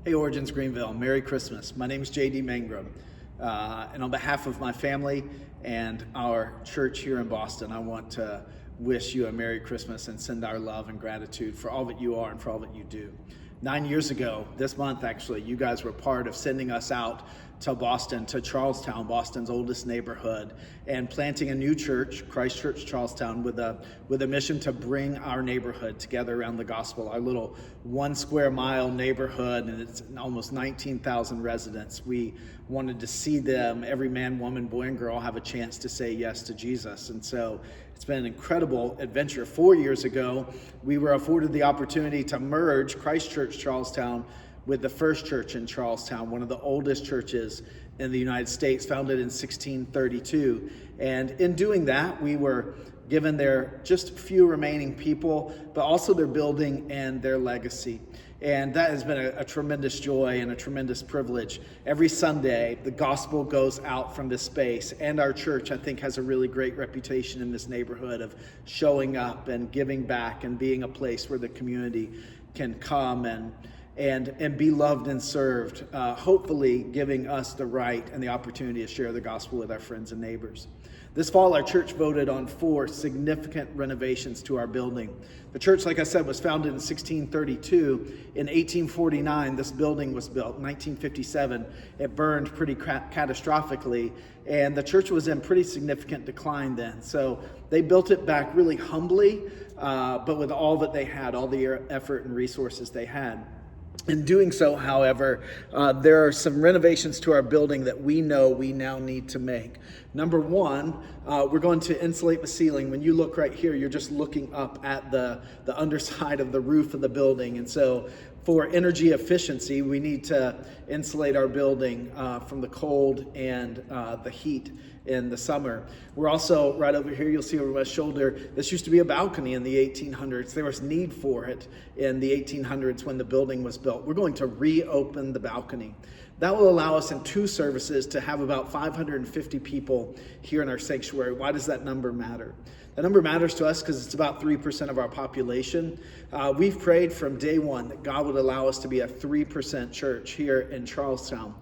Hey, Origins Greenville, Merry Christmas. My name is David Mangrum. And on behalf of my family and our church here in Boston, I want to wish you a Merry Christmas and send our love and gratitude for all that you are and for all that you do. 9 years ago, this month actually, you guys were part of sending us out to Boston, to Charlestown, Boston's oldest neighborhood, and planting a new church, Christ Church Charlestown, with a mission to bring our neighborhood together around the gospel. Our little 1 square mile neighborhood, and it's almost 19,000 residents. We wanted to see them, every man, woman, boy, and girl, have a chance to say yes to Jesus. And so it's been an incredible adventure. 4 years ago, we were afforded the opportunity to merge Christ Church Charlestown with the First Church in Charlestown, one of the oldest churches in the United States, founded in 1632. And in doing that, we were given their just few remaining people, but also their building and their legacy. And that has been a tremendous joy and a tremendous privilege. Every Sunday, the gospel goes out from this space, and our church, I think, has a really great reputation in this neighborhood of showing up and giving back and being a place where the community can come and be loved and served, hopefully giving us the right and the opportunity to share the gospel with our friends and neighbors. This fall, our church voted on 4 significant renovations to our building. The church, like I said, was founded in 1632. In 1849, this building was built. In 1957, it burned pretty catastrophically, and the church was in pretty significant decline then. So they built it back really humbly, but with all that they had, all the effort and resources they had. In doing so, however, there are some renovations to our building that we know we now need to make. Number one, we're going to insulate the ceiling. When you look right here, you're just looking up at the underside of the roof of the building. And so for energy efficiency, we need to insulate our building from the cold and the heat in the summer. We're also, right over here, you'll see over my shoulder, this used to be a balcony in the 1800s. There was need for it in the 1800s when the building was built. We're going to reopen the balcony. That will allow us in 2 services to have about 550 people here in our sanctuary. Why does that number matter? That number matters to us because it's about 3% of our population. We've prayed from day one that God would allow us to be a 3% church here in Charlestown.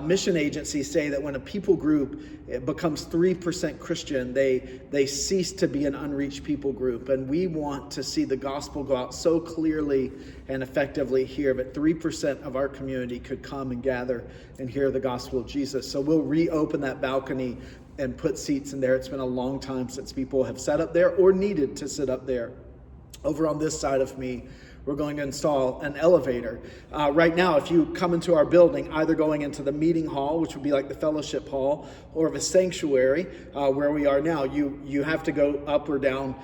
Mission agencies say that when a people group becomes 3% Christian, they cease to be an unreached people group. And we want to see the gospel go out so clearly and effectively here that 3% of our community could come and gather and hear the gospel of Jesus. So we'll reopen that balcony and put seats in there. It's been a long time since people have sat up there or needed to sit up there. Over on this side of me, we're going to install an elevator. Right now, if you come into our building, either going into the meeting hall, which would be like the fellowship hall, or the sanctuary, where we are now, you have to go up or down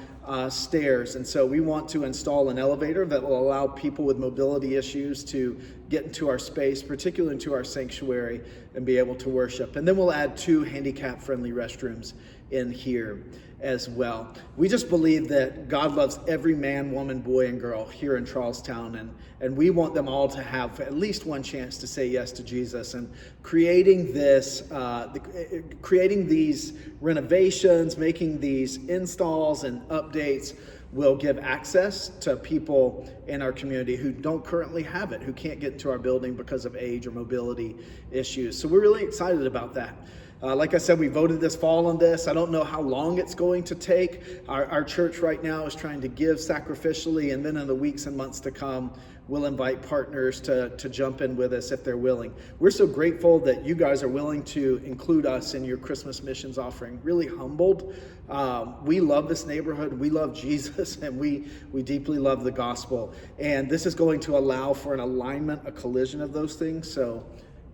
stairs. And so we want to install an elevator that will allow people with mobility issues to get into our space, particularly into our sanctuary, and be able to worship. And then we'll add 2 handicap-friendly restrooms in here as well. We just believe that God loves every man, woman, boy, and girl here in Charlestown, and we want them all to have at least one chance to say yes to Jesus. And creating these renovations, making these installs and updates will give access to people in our community who don't currently have it, who can't get into our building because of age or mobility issues. So we're really excited about that. Like I said, we voted this fall on this. I don't know how long it's going to take. Our church right now is trying to give sacrificially, and then in the weeks and months to come, we'll invite partners to jump in with us if they're willing. We're so grateful that you guys are willing to include us in your Christmas missions offering. Really humbled. We love this neighborhood. We love Jesus, and we deeply love the gospel. And this is going to allow for an alignment, a collision of those things. So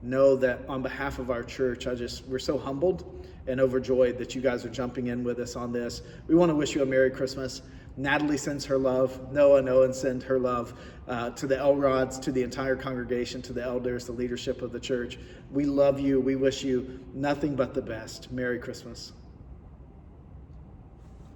know that on behalf of our church, we're so humbled and overjoyed that you guys are jumping in with us on this. We want to wish you a Merry Christmas. Natalie sends her love. Noah send her love to the Elrods, to the entire congregation, to the elders, the leadership of the church. We love you. We wish you nothing but the best. Merry Christmas.